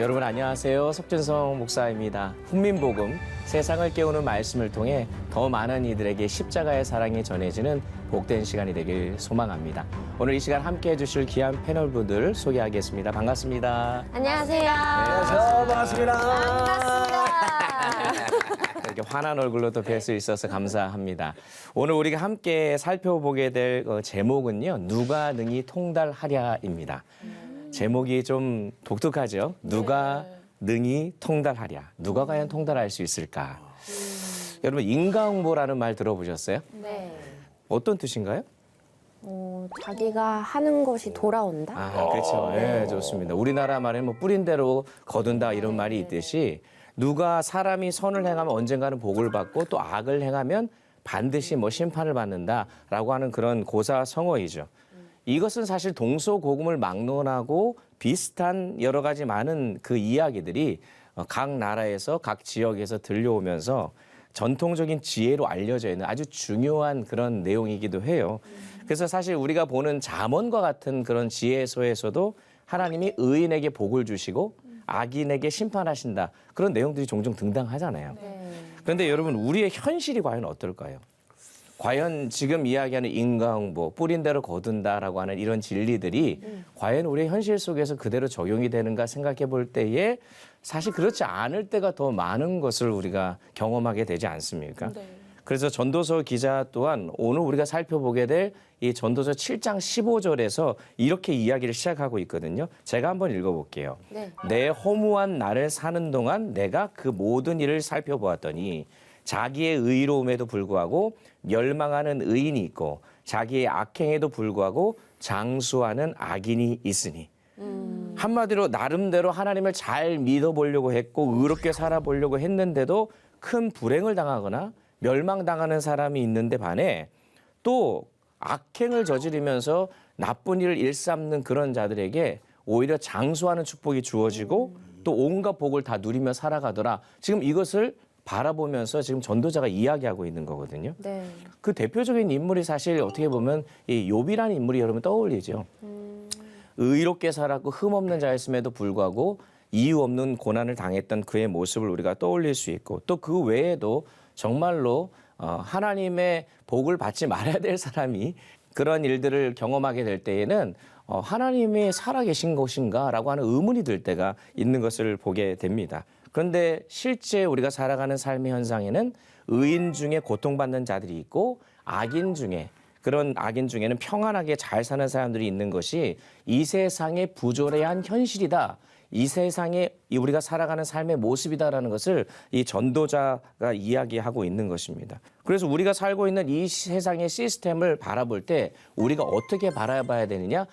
여러분 안녕하세요. 석준성 목사입니다. 훈민복음, 세상을 깨우는 말씀을 통해 더 많은 이들에게 십자가의 사랑이 전해지는 복된 시간이 되길 소망합니다. 오늘 이 시간 함께해 주실 귀한 패널분들 소개하겠습니다. 반갑습니다. 안녕하세요. 안녕하세요. 반갑습니다. 이렇게 환한 얼굴로 또 뵐 수 있어서 감사합니다. 오늘 우리가 함께 살펴보게 될 제목은요. 누가 능히 통달하랴입니다. 제목이 좀 독특하죠. 누가 능히 통달하랴. 누가 과연 통달할 수 있을까? 여러분 인과응보라는 말 들어보셨어요? 네. 어떤 뜻인가요? 자기가 하는 것이 돌아온다? 아, 그렇죠. 예, 좋습니다. 우리나라 말에 뭐 뿌린 대로 거둔다 이런 말이 있듯이 누가 사람이 선을 행하면 언젠가는 복을 받고 또 악을 행하면 반드시 뭐 심판을 받는다라고 하는 그런 고사성어이죠. 이것은 사실 동서고금을 막론하고 비슷한 여러 가지 많은 그 이야기들이 각 나라에서 각 지역에서 들려오면서 전통적인 지혜로 알려져 있는 아주 중요한 그런 내용이기도 해요. 그래서 사실 우리가 보는 잠언과 같은 그런 지혜서에서도 하나님이 의인에게 복을 주시고 악인에게 심판하신다. 그런 내용들이 종종 등장하잖아요. 그런데 여러분 우리의 현실이 과연 어떨까요? 과연 지금 이야기하는 인과응보, 뿌린 대로 거둔다라고 하는 이런 진리들이 과연 우리의 현실 속에서 그대로 적용이 되는가 생각해 볼 때에 사실 그렇지 않을 때가 더 많은 것을 우리가 경험하게 되지 않습니까? 네. 그래서 전도서 기자 또한 오늘 우리가 살펴보게 될 이 전도서 7장 15절에서 이렇게 이야기를 시작하고 있거든요. 제가 한번 읽어볼게요. 네. 내 허무한 날을 사는 동안 내가 그 모든 일을 살펴보았더니 자기의 의로움에도 불구하고 멸망하는 의인이 있고 자기의 악행에도 불구하고 장수하는 악인이 있으니 한마디로 나름대로 하나님을 잘 믿어보려고 했고 의롭게 살아보려고 했는데도 큰 불행을 당하거나 멸망당하는 사람이 있는데 반해 또 악행을 저지르면서 나쁜 일을 일삼는 그런 자들에게 오히려 장수하는 축복이 주어지고 또 온갖 복을 다 누리며 살아가더라. 지금 이것을 바라보면서 지금 전도자가 이야기하고 있는 거거든요. 네. 그 대표적인 인물이 사실 어떻게 보면 이 욥이라는 인물이 여러분 떠올리죠. 의롭게 살았고 흠없는 자였음에도 불구하고 이유 없는 고난을 당했던 그의 모습을 우리가 떠올릴 수 있고 또 그 외에도 정말로 하나님의 복을 받지 말아야 될 사람이 그런 일들을 경험하게 될 때에는 하나님이 살아계신 것인가라고 하는 의문이 들 때가 있는 것을 보게 됩니다. 그런데 실제 우리가 살아가는 삶의 현상에는 의인 중에 고통받는 자들이 있고 악인 중에 그런 악인 중에는 평안하게 잘 사는 사람들이 있는 것이 이 세상의 부조리한 현실이다. 이 세상에 우리가 살아가는 삶의 모습이다라는 것을 이 전도자가 이야기하고 있는 것입니다. 그래서 우리가 살고 있는 이 세상의 시스템을 바라볼 때 우리가 어떻게 바라봐야 되느냐?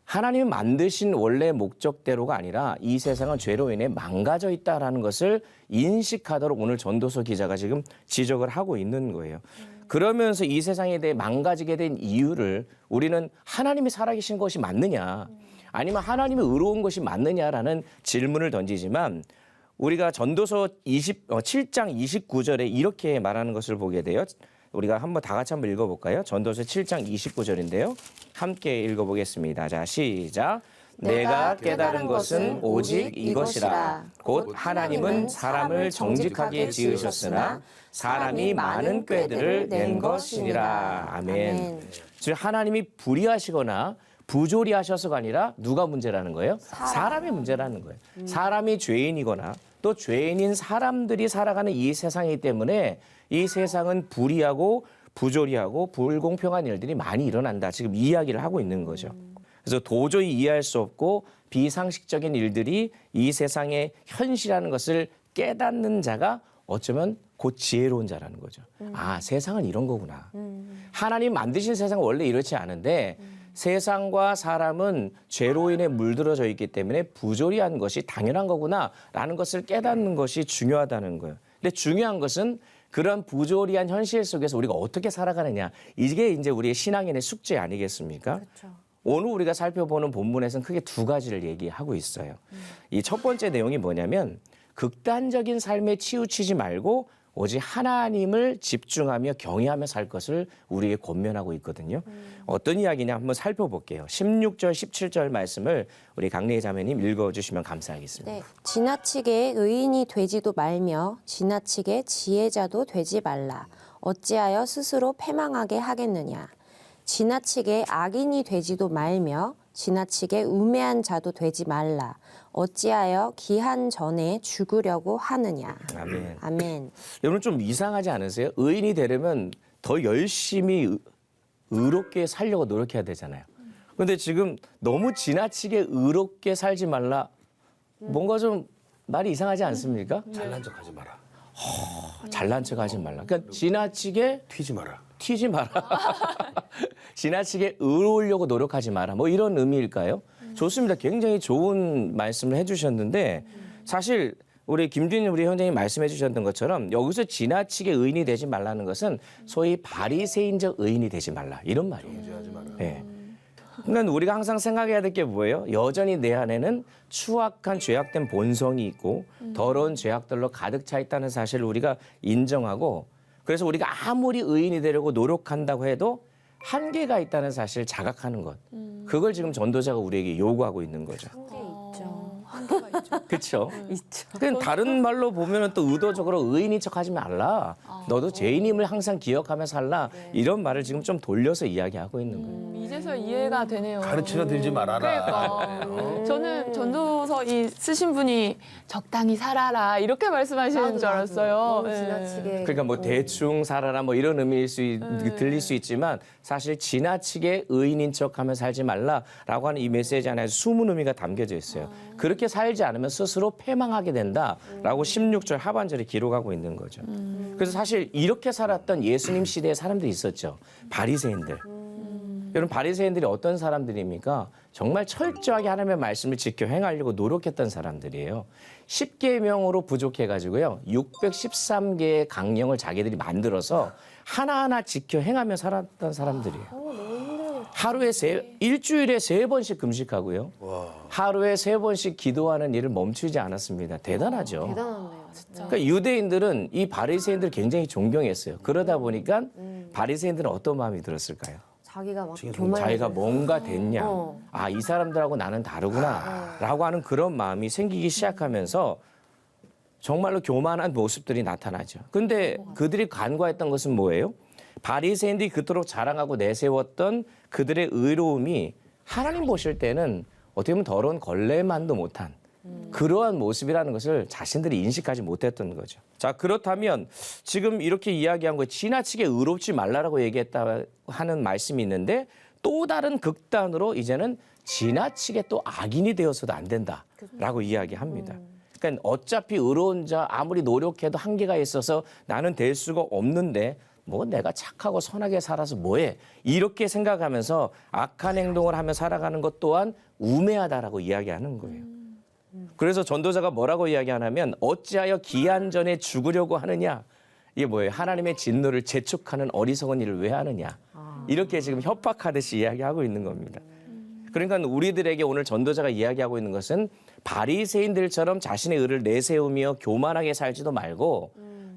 하나님이 만드신 원래 목적대로가 아니라 이 세상은 죄로 인해 망가져 있다라는 것을 인식하도록 오늘 전도서 기자가 지금 지적을 하고 있는 거예요. 그러면서 이 세상에 대해 망가지게 된 이유를 우리는 하나님이 살아계신 것이 맞느냐 아니면 하나님이 의로운 것이 맞느냐라는 질문을 던지지만 우리가 전도서 7장 29절에 이렇게 말하는 것을 보게 돼요. 우리가 한번 다 같이 한번 읽어볼까요? 전도서 7장 29절인데요. 함께 읽어보겠습니다. 자, 시작. 내가 깨달은 것은 오직 이것이라. 곧 하나님은 사람을 정직하게 지으셨으나 사람이 많은 꾀들을 낸 것이니라. 아멘. 즉 하나님이 불의하시거나 부조리하셔서가 아니라 누가 문제라는 거예요? 사람의 문제라는 거예요. 사람이 죄인이거나 또 죄인인 사람들이 살아가는 이 세상이기 때문에 이 세상은 불의하고 부조리하고 불공평한 일들이 많이 일어난다. 지금 이야기를 하고 있는 거죠. 그래서 도저히 이해할 수 없고 비상식적인 일들이 이 세상의 현실이라는 것을 깨닫는 자가 어쩌면 곧 지혜로운 자라는 거죠. 세상은 이런 거구나. 하나님 만드신 세상은 원래 이렇지 않은데 세상과 사람은 죄로 인해 물들어져 있기 때문에 부조리한 것이 당연한 거구나라는 것을 깨닫는 것이 중요하다는 거예요. 근데 중요한 것은 그런 부조리한 현실 속에서 우리가 어떻게 살아가느냐. 이게 이제 우리의 신앙인의 숙제 아니겠습니까? 그렇죠. 오늘 우리가 살펴보는 본문에서는 크게 두 가지를 얘기하고 있어요. 이 첫 번째 내용이 뭐냐면 극단적인 삶에 치우치지 말고 오직 하나님을 집중하며 경외하며 살 것을 우리에게 권면하고 있거든요. 어떤 이야기냐 한번 살펴볼게요. 16절, 17절 말씀을 우리 강래희 자매님 읽어주시면 감사하겠습니다. 네. 지나치게 의인이 되지도 말며 지나치게 지혜자도 되지 말라. 어찌하여 스스로 패망하게 하겠느냐. 지나치게 악인이 되지도 말며 지나치게 우매한 자도 되지 말라. 어찌하여 기한 전에 죽으려고 하느냐. 아멘. 아멘. 여러분 좀 이상하지 않으세요? 의인이 되려면 더 열심히 의롭게 살려고 노력해야 되잖아요. 그런데 지금 너무 지나치게 의롭게 살지 말라. 뭔가 좀 말이 이상하지 않습니까? 잘난 척하지 마라. 잘난 척하지 말라. 그러니까 지나치게 튀지 마라. 튀지 마라. 지나치게 의로우려고 노력하지 마라. 뭐 이런 의미일까요? 좋습니다. 굉장히 좋은 말씀을 해주셨는데 사실 우리 김준일 우리 형제님 말씀해 주셨던 것처럼 여기서 지나치게 의인이 되지 말라는 것은 소위 바리새인적 의인이 되지 말라 이런 말이에요. 하지 마라. 네. 그러니까 우리가 항상 생각해야 될 게 뭐예요? 여전히 내 안에는 추악한 죄악된 본성이 있고 더러운 죄악들로 가득 차 있다는 사실을 우리가 인정하고 그래서 우리가 아무리 의인이 되려고 노력한다고 해도 한계가 있다는 사실을 자각하는 것. 그걸 지금 전도자가 우리에게 요구하고 있는 거죠. 한계 있죠. 그렇죠? 있죠. 그냥 다른 말로 보면 또 의도적으로 의인인 척하지 말라. 너도 죄인임을 항상 기억하며 살라. 이런 말을 지금 좀 돌려서 이야기하고 있는 거예요. 이제서 이해가 되네요. 가르치려 들지 말아라. 그러니까 저는 전도서 이 쓰신 분이 적당히 살아라 이렇게 말씀하시는 줄 알았어요. 너무 네. 지나치게. 그러니까 뭐 대충 살아라 뭐 이런 의미일 들릴 수 있지만 사실 지나치게 의인인 척하며 살지 말라라고 하는 이 메시지 안에 숨은 의미가 담겨져 있어요. 그렇게 살지 않으면 스스로 패망하게 된다라고 16절 하반절에 기록하고 있는 거죠. 그래서 사실 이렇게 살았던 예수님 시대에 사람들이 있었죠. 바리새인들. 여러분 바리새인들이 어떤 사람들입니까? 정말 철저하게 하나님의 말씀을 지켜 행하려고 노력했던 사람들이에요. 10계명으로 부족해가지고요. 613개의 강령을 자기들이 만들어서 하나하나 지켜 행하며 살았던 사람들이에요. 하루에 일주일에 3번씩 금식하고요. 하루에 3번씩 기도하는 일을 멈추지 않았습니다. 대단하죠. 대단하네요. 그러니까 유대인들은 이 바리새인들을 굉장히 존경했어요. 그러다 보니까 바리새인들은 어떤 마음이 들었을까요? 자기가 막 자기가 뭔가 됐냐. 어. 아, 이 사람들하고 나는 다르구나. 라고 하는 그런 마음이 생기기 시작하면서 정말로 교만한 모습들이 나타나죠. 근데 그들이 간과했던 것은 뭐예요? 바리새인들이 그토록 자랑하고 내세웠던 그들의 의로움이 하나님 보실 때는 어떻게 보면 더러운 걸레만도 못한 그러한 모습이라는 것을 자신들이 인식하지 못했던 거죠. 자, 그렇다면 지금 이렇게 이야기한 거에 지나치게 의롭지 말라라고 얘기했다 하는 말씀이 있는데 또 다른 극단으로 이제는 지나치게 또 악인이 되어서도 안 된다라고 이야기합니다. 그러니까 어차피 의로운 자 아무리 노력해도 한계가 있어서 나는 될 수가 없는데 뭐 내가 착하고 선하게 살아서 뭐해 이렇게 생각하면서 악한 행동을 하며 살아가는 것 또한 우매하다라고 이야기하는 거예요. 그래서 전도자가 뭐라고 이야기하냐면 어찌하여 기한 전에 죽으려고 하느냐. 이게 뭐예요? 하나님의 진노를 재촉하는 어리석은 일을 왜 하느냐. 이렇게 지금 협박하듯이 이야기하고 있는 겁니다. 그러니까 우리들에게 오늘 전도자가 이야기하고 있는 것은 바리새인들처럼 자신의 의를 내세우며 교만하게 살지도 말고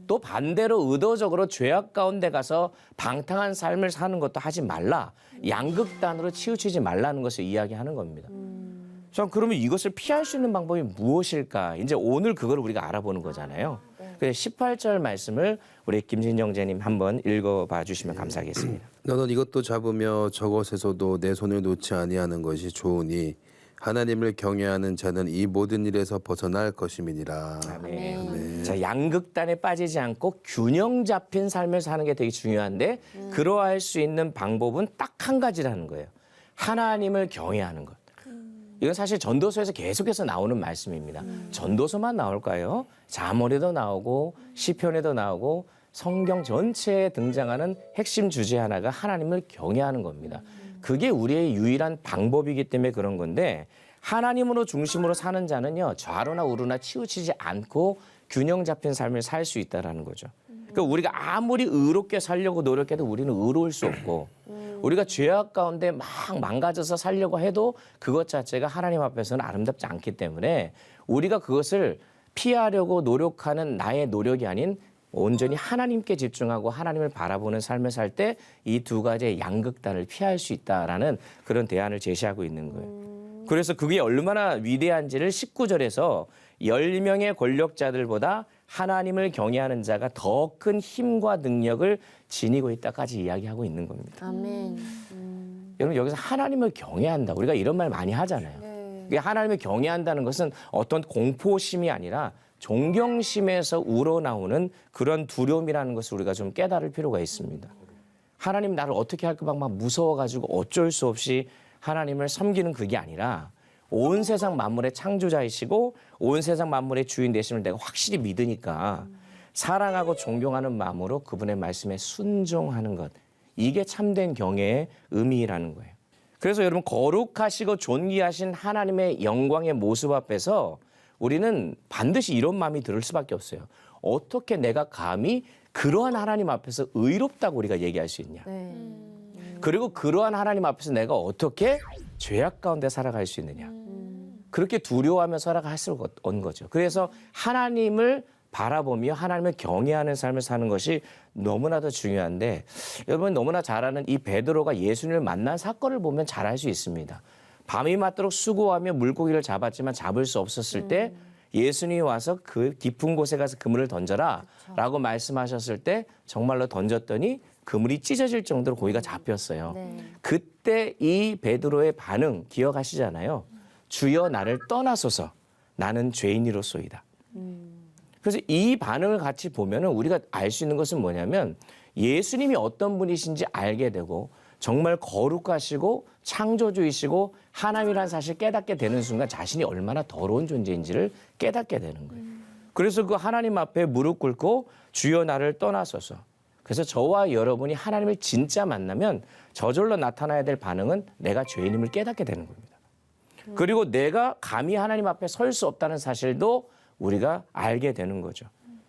또 반대로 의도적으로 죄악 가운데 가서 방탕한 삶을 사는 것도 하지 말라. 양극단으로 치우치지 말라는 것을 이야기하는 겁니다. 자, 그러면 이것을 피할 수 있는 방법이 무엇일까? 이제 오늘 그걸 우리가 알아보는 거잖아요. 그래서 18절 말씀을 우리 김진영 제님 한번 읽어봐 주시면 감사하겠습니다. 너는 이것도 잡으며 저것에서도 내 손을 놓지 아니하는 것이 좋으니 하나님을 경외하는 자는 이 모든 일에서 벗어날 것임이니라. 아멘. 자, 양극단에 빠지지 않고 균형 잡힌 삶을 사는 게 되게 중요한데 그러할 수 있는 방법은 딱 한 가지라는 거예요. 하나님을 경외하는 것. 이건 사실 전도서에서 계속해서 나오는 말씀입니다. 전도서만 나올까요? 잠언에도 나오고 시편에도 나오고 성경 전체에 등장하는 핵심 주제 하나가 하나님을 경외하는 겁니다. 그게 우리의 유일한 방법이기 때문에 그런 건데 하나님으로 중심으로 사는 자는요. 좌로나 우로나 치우치지 않고 균형 잡힌 삶을 살 수 있다는 거죠. 그러니까 우리가 아무리 의롭게 살려고 노력해도 우리는 의로울 수 없고 우리가 죄악 가운데 막 망가져서 살려고 해도 그것 자체가 하나님 앞에서는 아름답지 않기 때문에 우리가 그것을 피하려고 노력하는 나의 노력이 아닌 온전히 하나님께 집중하고 하나님을 바라보는 삶을 살 때 이 두 가지의 양극단을 피할 수 있다라는 그런 대안을 제시하고 있는 거예요. 그래서 그게 얼마나 위대한지를 19절에서 10명의 권력자들보다 하나님을 경외하는 자가 더 큰 힘과 능력을 지니고 있다까지 이야기하고 있는 겁니다. 아멘. 여러분 여기서 하나님을 경외한다. 우리가 이런 말 많이 하잖아요. 네. 하나님을 경외한다는 것은 어떤 공포심이 아니라 존경심에서 우러나오는 그런 두려움이라는 것을 우리가 좀 깨달을 필요가 있습니다. 하나님 나를 어떻게 할까 막 무서워가지고 어쩔 수 없이 하나님을 섬기는 그게 아니라 온 세상 만물의 창조자이시고 온 세상 만물의 주인 되심을 내가 확실히 믿으니까 사랑하고 존경하는 마음으로 그분의 말씀에 순종하는 것. 이게 참된 경외의 의미라는 거예요. 그래서 여러분 거룩하시고 존귀하신 하나님의 영광의 모습 앞에서 우리는 반드시 이런 마음이 들 수밖에 없어요. 어떻게 내가 감히 그러한 하나님 앞에서 의롭다고 우리가 얘기할 수 있냐. 네. 그리고 그러한 하나님 앞에서 내가 어떻게 죄악 가운데 살아갈 수 있느냐. 그렇게 두려워하며 살아갈 수 없는 거죠. 그래서 하나님을 바라보며 하나님을 경외하는 삶을 사는 것이 너무나도 중요한데 여러분 너무나 잘 아는 이 베드로가 예수님을 만난 사건을 보면 잘 알 수 있습니다. 밤이 맞도록 수고하며 물고기를 잡았지만 잡을 수 없었을 때 예수님이 와서 그 깊은 곳에 가서 그물을 던져라 라고 말씀하셨을 때 정말로 던졌더니 그물이 찢어질 정도로 고기가 잡혔어요. 네. 그때 이 베드로의 반응 기억하시잖아요. 주여 나를 떠나소서 나는 죄인이로소이다. 그래서 이 반응을 같이 보면은 우리가 알 수 있는 것은 뭐냐면 예수님이 어떤 분이신지 알게 되고 정말 거룩하시고 창조주이시고 하나님이라는 사실을 깨닫게 되는 순간 자신이 얼마나 더러운 존재인지를 깨닫게 되는 거예요. 그래서 그 하나님 앞에 무릎 꿇고 주여 나를 떠나소서. 그래서 저와 여러분이 하나님을 진짜 만나면 저절로 나타나야 될 반응은 내가 죄인임을 깨닫게 되는 겁니다. 그리고 내가 감히 하나님 앞에 설 수 없다는 사실도 우리가 알게 되는 거죠.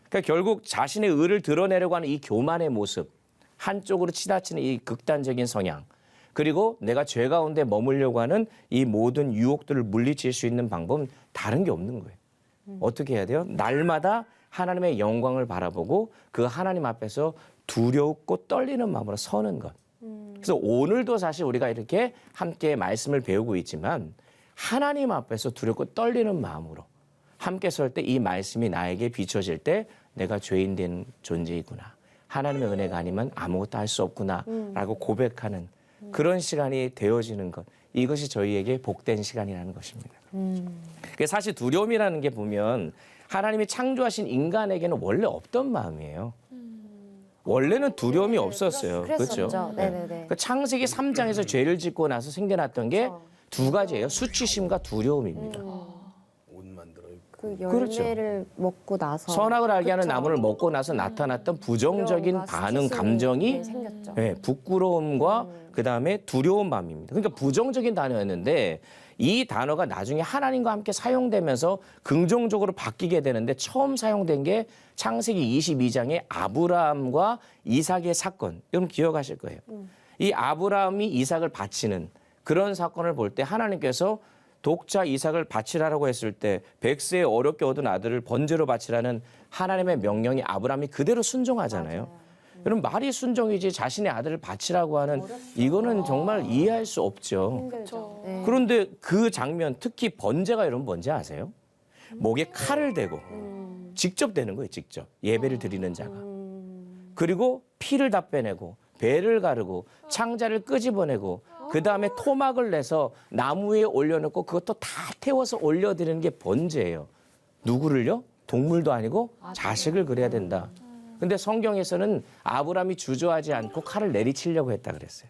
그러니까 결국 자신의 의를 드러내려고 하는 이 교만의 모습, 한쪽으로 치닫히는 이 극단적인 성향, 그리고 내가 죄 가운데 머물려고 하는 이 모든 유혹들을 물리칠 수 있는 방법은 다른 게 없는 거예요. 어떻게 해야 돼요? 날마다 하나님의 영광을 바라보고 그 하나님 앞에서 두렵고 떨리는 마음으로 서는 것. 그래서 오늘도 사실 우리가 이렇게 함께 말씀을 배우고 있지만 하나님 앞에서 두렵고 떨리는 마음으로 함께 설 때 이 말씀이 나에게 비춰질 때 내가 죄인 된 존재이구나. 하나님의 은혜가 아니면 아무것도 할 수 없구나 라고 고백하는 그런 시간이 되어지는 것. 이것이 저희에게 복된 시간이라는 것입니다. 사실 두려움이라는 게 보면 하나님이 창조하신 인간에게는 원래 없던 마음이에요. 원래는 두려움이 없었어요. 그렇죠? 네네네. 그 창세기 3장에서 죄를 짓고 나서 생겨났던 게 두 가지예요. 수치심과 두려움입니다. 옷 만들어 입고. 그 그렇죠. 열매를 먹고 나서 선악을 알게 하는 그쵸. 나무를 먹고 나서 나타났던 부정적인 두려움과 반응, 수치심이 감정이 생겼죠. 네, 부끄러움과 그다음에 두려운 마음입니다. 그러니까 부정적인 단어였는데 이 단어가 나중에 하나님과 함께 사용되면서 긍정적으로 바뀌게 되는데 처음 사용된 게 창세기 22장의 아브라함과 이삭의 사건. 여러분 기억하실 거예요. 이 아브라함이 이삭을 바치는 그런 사건을 볼 때 하나님께서 독자 이삭을 바치라라고 했을 때 100세에 어렵게 얻은 아들을 번제로 바치라는 하나님의 명령이 아브라함이 그대로 순종하잖아요. 여러분 말이 순종이지 자신의 아들을 바치라고 하는 이거는 정말 이해할 수 없죠. 힘들죠. 네. 그런데 그 장면 특히 번제가 여러분 뭔지 아세요? 목에 칼을 대고 직접 대는 거예요. 직접 예배를 드리는 자가. 그리고 피를 다 빼내고 배를 가르고 창자를 끄집어내고 그다음에 토막을 내서 나무 위에 올려놓고 그것도 다 태워서 올려드리는 게 번제예요. 누구를요? 동물도 아니고 자식을 그래야 된다. 근데 성경에서는 아브라함이 주저하지 않고 칼을 내리치려고 했다 그랬어요.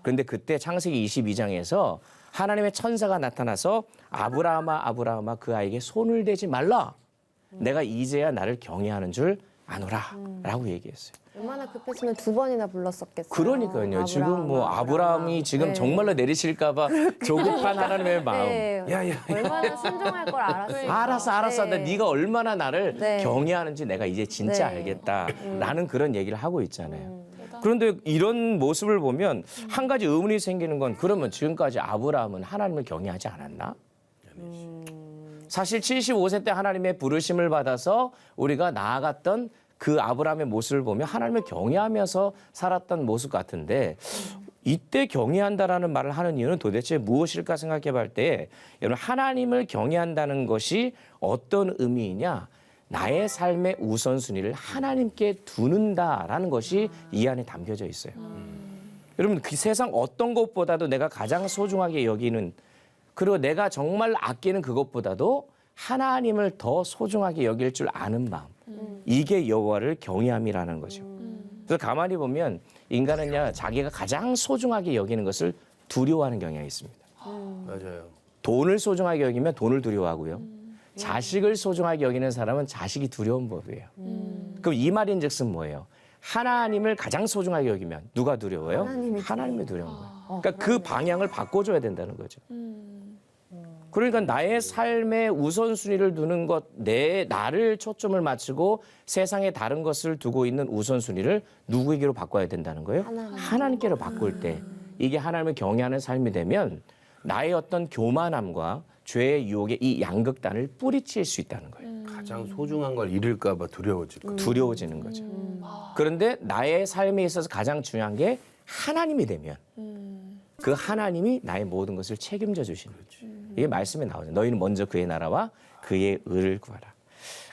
그런데 그때 창세기 22장에서 하나님의 천사가 나타나서 아브라함아 아브라함아 그 아이에게 손을 대지 말라. 내가 이제야 나를 경외하는 줄 아노라 라고 얘기했어요. 얼마나 급했으면 두 번이나 불렀었겠어요. 그러니까요. 지금 뭐 아브라함이 지금 네. 정말로 내리칠까 봐 조급한 하나님의 마음. 네. 야야. 얼마나 순종할 걸 알았어요. 알았어. 네. 네가 얼마나 나를 네. 경외하는지 내가 이제 진짜 네. 알겠다라는 그런 얘기를 하고 있잖아요. 그런데 이런 모습을 보면 한 가지 의문이 생기는 건 그러면 지금까지 아브라함은 하나님을 경외하지 않았나? 사실 75세 때 하나님의 부르심을 받아서 우리가 나아갔던 그 아브라함의 모습을 보면 하나님을 경외하면서 살았던 모습 같은데 이때 경외한다라는 말을 하는 이유는 도대체 무엇일까 생각해 볼 때 여러분 하나님을 경외한다는 것이 어떤 의미이냐? 나의 삶의 우선순위를 하나님께 두는다라는 것이 이 안에 담겨져 있어요. 여러분 그 세상 어떤 것보다도 내가 가장 소중하게 여기는 그리고 내가 정말 아끼는 그것보다도 하나님을 더 소중하게 여길 줄 아는 마음. 이게 여호와를 경외함이라는 거죠. 그래서 가만히 보면 인간은요 자기가 가장 소중하게 여기는 것을 두려워하는 경향이 있습니다. 맞아요. 돈을 소중하게 여기면 돈을 두려워하고요. 자식을 소중하게 여기는 사람은 자식이 두려운 법이에요. 그럼 이 말인즉슨 뭐예요? 하나님을 가장 소중하게 여기면 누가 두려워요? 하나님이 두려운 거예요. 그러니까 그 방향을 바꿔줘야 된다는 거죠. 그러니까 나의 삶의 우선순위를 두는 것, 나를 초점을 맞추고 세상의 다른 것을 두고 있는 우선순위를 누구에게로 바꿔야 된다는 거예요? 하나님께로 바꿀 때 이게 하나님을 경외하는 삶이 되면 나의 어떤 교만함과 죄의 유혹의 이 양극단을 뿌리칠 수 있다는 거예요. 가장 소중한 걸 잃을까 봐 두려워지고. 두려워지는 거죠. 그런데 나의 삶에 있어서 가장 중요한 게 하나님이 되면 그 하나님이 나의 모든 것을 책임져 주시는 거죠. 이게 말씀에 나오죠. 너희는 먼저 그의 나라와 그의 의를 구하라.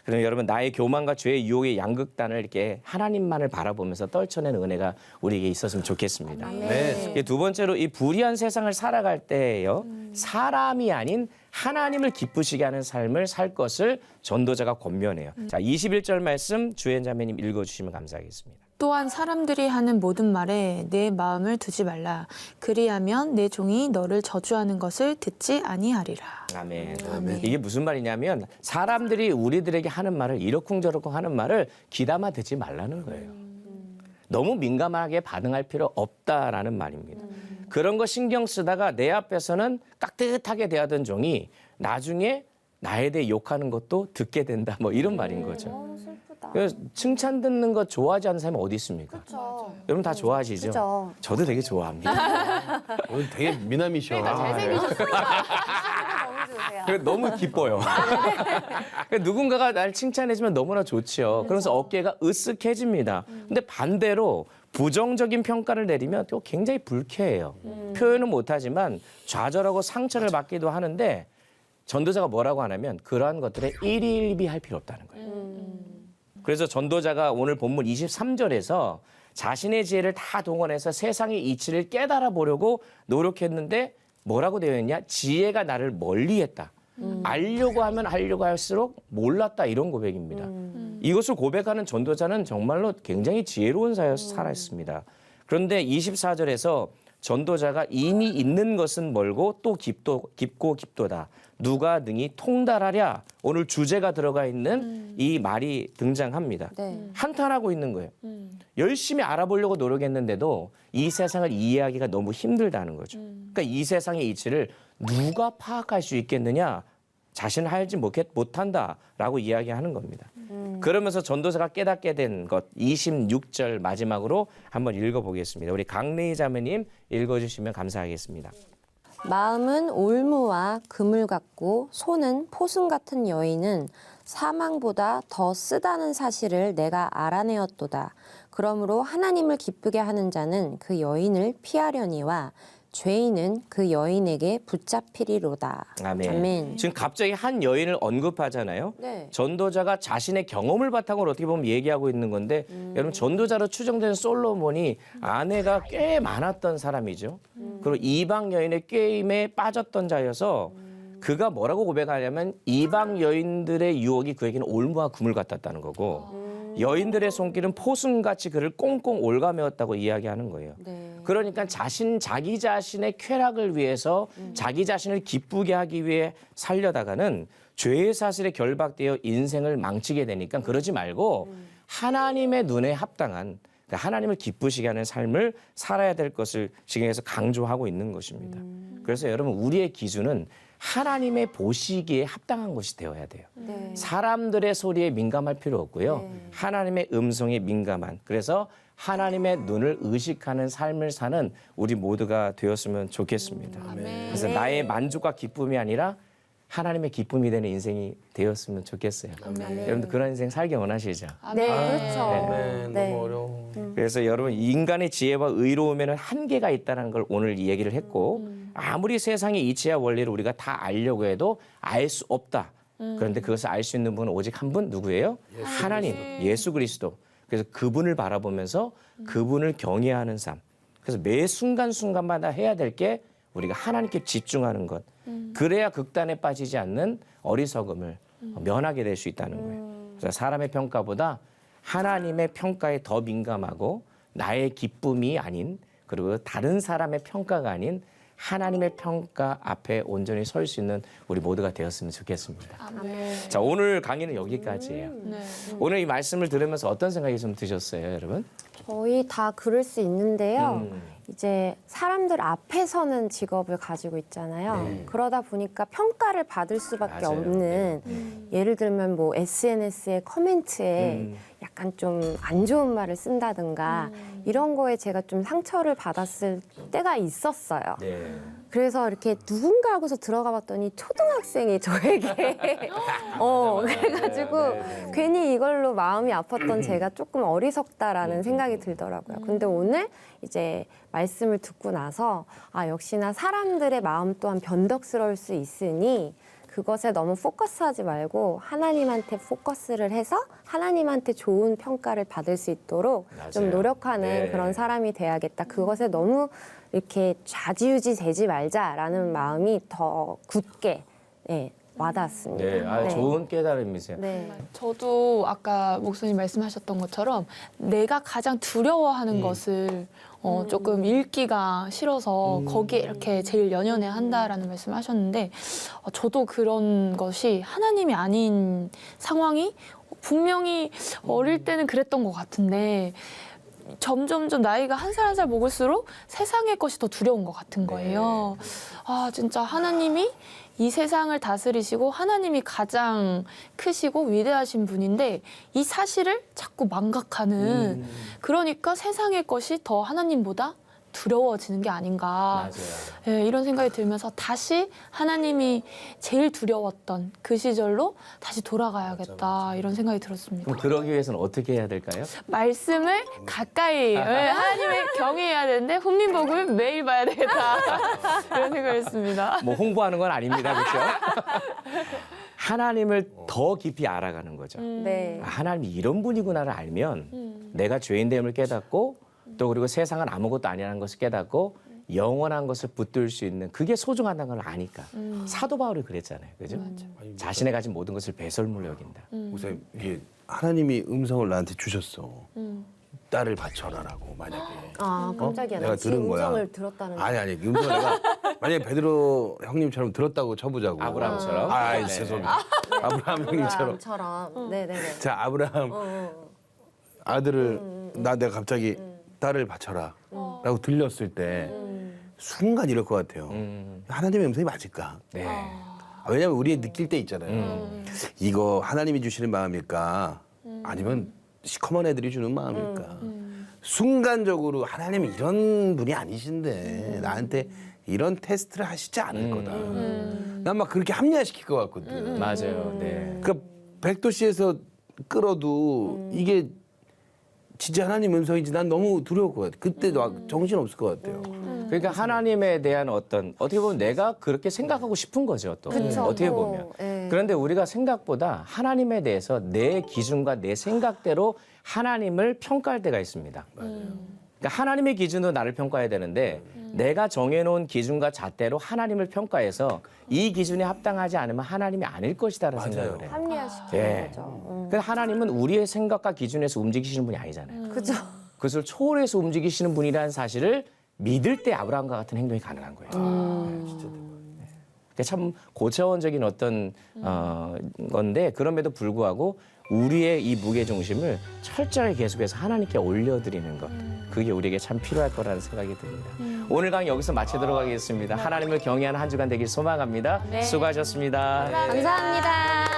그럼 여러분 나의 교만과 죄의 유혹의 양극단을 이렇게 하나님만을 바라보면서 떨쳐내는 은혜가 우리에게 있었으면 좋겠습니다. 네. 두 번째로 이 불의한 세상을 살아갈 때에요. 사람이 아닌 하나님을 기쁘시게 하는 삶을 살 것을 전도자가 권면해요. 자, 21절 말씀 주연 자매님 읽어주시면 감사하겠습니다. 또한 사람들이 하는 모든 말에 내 마음을 두지 말라. 그리하면 내 종이 너를 저주하는 것을 듣지 아니하리라. 아멘. 이게 무슨 말이냐면 사람들이 우리들에게 하는 말을 이러쿵저러쿵 하는 말을 귀담아 듣지 말라는 거예요. 너무 민감하게 반응할 필요 없다라는 말입니다. 그런 거 신경 쓰다가 내 앞에서는 깍듯하게 대하던 종이 나중에 나에 대해 욕하는 것도 듣게 된다. 뭐 이런 말인 거죠. 그래서 칭찬 듣는 거 좋아하지 않는 사람이 어디 있습니까? 그렇죠. 여러분 다 좋아하시죠? 그쵸. 저도 되게 좋아합니다. 오늘 되게 미남이셔. 그래서 너무 기뻐요. 누군가가 날 칭찬해주면 너무나 좋지요. 그래서 어깨가 으쓱해집니다. 근데 반대로 부정적인 평가를 내리면 또 굉장히 불쾌해요. 표현은 못하지만 좌절하고 상처를 받기도 하는데 전도자가 뭐라고 하냐면 그러한 것들에 일희일비할 필요 없다는 거예요. 그래서 전도자가 오늘 본문 23절에서 자신의 지혜를 다 동원해서 세상의 이치를 깨달아 보려고 노력했는데 뭐라고 되어 있냐? 지혜가 나를 멀리했다. 알려고 하면 알려고 할수록 몰랐다 이런 고백입니다. 이것을 고백하는 전도자는 정말로 굉장히 지혜로운 사였 살았습니다. 그런데 24절에서 전도자가 이미 있는 것은 멀고 또 깊고 깊도다. 누가 능히 통달하랴. 오늘 주제가 들어가 있는 이 말이 등장합니다. 네. 한탄하고 있는 거예요. 열심히 알아보려고 노력했는데도 이 세상을 이해하기가 너무 힘들다는 거죠. 그러니까 이 세상의 이치를 누가 파악할 수 있겠느냐? 자신을 알지 못한다라고 이야기하는 겁니다. 그러면서 전도사가 깨닫게 된 것 26절 마지막으로 한번 읽어보겠습니다. 우리 강래희 자매님 읽어주시면 감사하겠습니다. 마음은 올무와 그물 같고 손은 포승 같은 여인은 사망보다 더 쓰다는 사실을 내가 알아내었도다. 그러므로 하나님을 기쁘게 하는 자는 그 여인을 피하려니와 죄인은 그 여인에게 붙잡히리로다. 아멘. 아멘. 지금 갑자기 한 여인을 언급하잖아요. 네. 전도자가 자신의 경험을 바탕으로 어떻게 보면 얘기하고 있는 건데 여러분 전도자로 추정된 솔로몬이 아내가 꽤 많았던 사람이죠. 그리고 이방 여인의 꾀임에 빠졌던 자여서 그가 뭐라고 고백하냐면 이방 여인들의 유혹이 그에게는 올무와 금을 같았다는 거고 여인들의 손길은 포승같이 그를 꽁꽁 올가매었다고 이야기하는 거예요. 네. 그러니까 자기 자신의 쾌락을 위해서 자기 자신을 기쁘게 하기 위해 살려다가는 죄의 사슬에 결박되어 인생을 망치게 되니까 그러지 말고 하나님의 눈에 합당한 하나님을 기쁘시게 하는 삶을 살아야 될 것을 지금에서 강조하고 있는 것입니다. 그래서 여러분 우리의 기준은 하나님의 보시기에 합당한 것이 되어야 돼요. 네. 사람들의 소리에 민감할 필요 없고요. 하나님의 음성에 민감한 그래서 하나님의 눈을 의식하는 삶을 사는 우리 모두가 되었으면 좋겠습니다. 그래서 나의 만족과 기쁨이 아니라 하나님의 기쁨이 되는 인생이 되었으면 좋겠어요. 여러분들 그런 인생 살기 원하시죠? 네, 그렇죠. 네. 너무 어려워. 그래서 여러분 인간의 지혜와 의로움에는 한계가 있다는 걸 오늘 얘기를 했고 아무리 세상의 이치와 원리를 우리가 다 알려고 해도 알 수 없다. 그런데 그것을 알 수 있는 분은 오직 한 분 누구예요? 하나님, 예수 그리스도. 그래서 그분을 바라보면서 그분을 경외하는 삶. 그래서 매 순간순간마다 해야 될 게 우리가 하나님께 집중하는 것. 그래야 극단에 빠지지 않는 어리석음을 면하게 될 수 있다는 거예요. 그래서 사람의 평가보다 하나님의 평가에 더 민감하고 나의 기쁨이 아닌 그리고 다른 사람의 평가가 아닌 하나님의 평가 앞에 온전히 설 수 있는 우리 모두가 되었으면 좋겠습니다. 자, 오늘 강의는 여기까지예요. 오늘 이 말씀을 들으면서 어떤 생각이 좀 드셨어요, 여러분? 저희 다 그럴 수 있는데요. 이제 사람들 앞에 서는 직업을 가지고 있잖아요. 그러다 보니까 평가를 받을 수밖에 맞아요. 없는 예를 들면 뭐 SNS에 커멘트에 약간 좀 안 좋은 말을 쓴다든가 이런 거에 제가 좀 상처를 받았을 때가 있었어요. 네. 그래서 이렇게 누군가 하고서 들어가 봤더니 초등학생이 저에게 그래가지고 괜히 이걸로 마음이 아팠던 제가 조금 어리석다라는 생각이 들더라고요. 근데 오늘 이제 말씀을 듣고 나서 아 역시나 사람들의 마음 또한 변덕스러울 수 있으니 그것에 너무 포커스하지 말고 하나님한테 포커스를 해서 하나님한테 좋은 평가를 받을 수 있도록 좀 맞아요. 노력하는 네. 그런 사람이 돼야겠다. 그것에 너무 이렇게 좌지우지 되지 말자라는 마음이 더 굳게 와닿았습니다. 네, 아, 좋은 깨달음이세요. 네. 저도 아까 목사님 말씀하셨던 것처럼 내가 가장 두려워하는 것을 조금 읽기가 싫어서 거기에 이렇게 제일 연연해 한다라는 말씀을 하셨는데 저도 그런 것이 하나님이 아닌 상황이 분명히 어릴 때는 그랬던 것 같은데 점점 나이가 한 살 한 살 먹을수록 세상의 것이 더 두려운 것 같은 거예요. 아 진짜 하나님이 이 세상을 다스리시고 하나님이 가장 크시고 위대하신 분인데 이 사실을 자꾸 망각하는 그러니까 세상의 것이 더 하나님보다 두려워지는 게 아닌가 맞아요. 예, 이런 생각이 들면서 다시 하나님이 제일 두려웠던 그 시절로 다시 돌아가야겠다 이런 생각이 들었습니다. 그럼 그러기 위해서는 어떻게 해야 될까요? 말씀을 가까이 하나님의 경외해야 되는데 훈민복음을 매일 봐야 되겠다 이런 생각을 했습니다. 뭐 홍보하는 건 아닙니다, 그렇죠? 하나님을 더 깊이 알아가는 거죠. 네. 아, 하나님이 이런 분이구나를 알면 내가 죄인됨을 깨닫고 또 그리고 세상은 아무것도 아니라는 것을 깨닫고 영원한 것을 붙들 수 있는 그게 소중하다는 걸 아니까 사도 바울이 그랬잖아요, 그죠? 자신의 가진 모든 것을 배설물로 여긴다. 목사님 이게 하나님이 음성을 나한테 주셨어. 딸을 바쳐라라고 만약에. 아 깜짝이야. 내가 나 지금 들은 거야. 음성을 들었다는 거. 아니 음성을 내가 만약에 베드로 형님처럼 들었다고 쳐보자고. 아브라함처럼? 아 네. 죄송합니다. 아브라함 형님처럼. 처럼. 네네네. 자 아브라함 아들을 내가 갑자기 딸을 바쳐라라고 들렸을 때 순간 이럴 것 같아요. 하나님의 음성이 맞을까? 네. 왜냐하면 우리 느낄 때 있잖아요. 이거 하나님이 주시는 마음일까? 아니면 시커먼 애들이 주는 마음일까? 순간적으로 하나님이 이런 분이 아니신데 나한테 이런 테스트를 하시지 않을 거다. 난 막 그렇게 합리화시킬 것 같거든. 맞아요. 네. 그러니까 백도시에서 끌어도 이게 진짜 하나님 음성인지 난 너무 두려울 것 같아. 그때 정신 없을 것 같아요. 그러니까 하나님에 대한 어떻게 보면 내가 그렇게 생각하고 싶은 거죠, 또. 그쵸, 어떻게 또, 보면. 예. 그런데 우리가 생각보다 하나님에 대해서 내 기준과 내 생각대로 하나님을 평가할 때가 있습니다. 그러니까 하나님의 기준으로 나를 평가해야 되는데 내가 정해놓은 기준과 잣대로 하나님을 평가해서 이 기준에 합당하지 않으면 하나님이 아닐 것이다라는 생각을 해요. 합리화시키는 예. 거죠. 근데 하나님은 우리의 생각과 기준에서 움직이시는 분이 아니잖아요. 그죠. 그것을 초월해서 움직이시는 분이라는 사실을 믿을 때 아브라함과 같은 행동이 가능한 거예요. 그게 참 고차원적인 어떤 건데 그럼에도 불구하고 우리의 이 무게 중심을 철저하게 계속해서 하나님께 올려드리는 것 그게 우리에게 참 필요할 거라는 생각이 듭니다. 오늘 강의 여기서 마치도록 하겠습니다. 하나님을 경외하는 한 주간 되길 소망합니다. 수고하셨습니다. 감사합니다.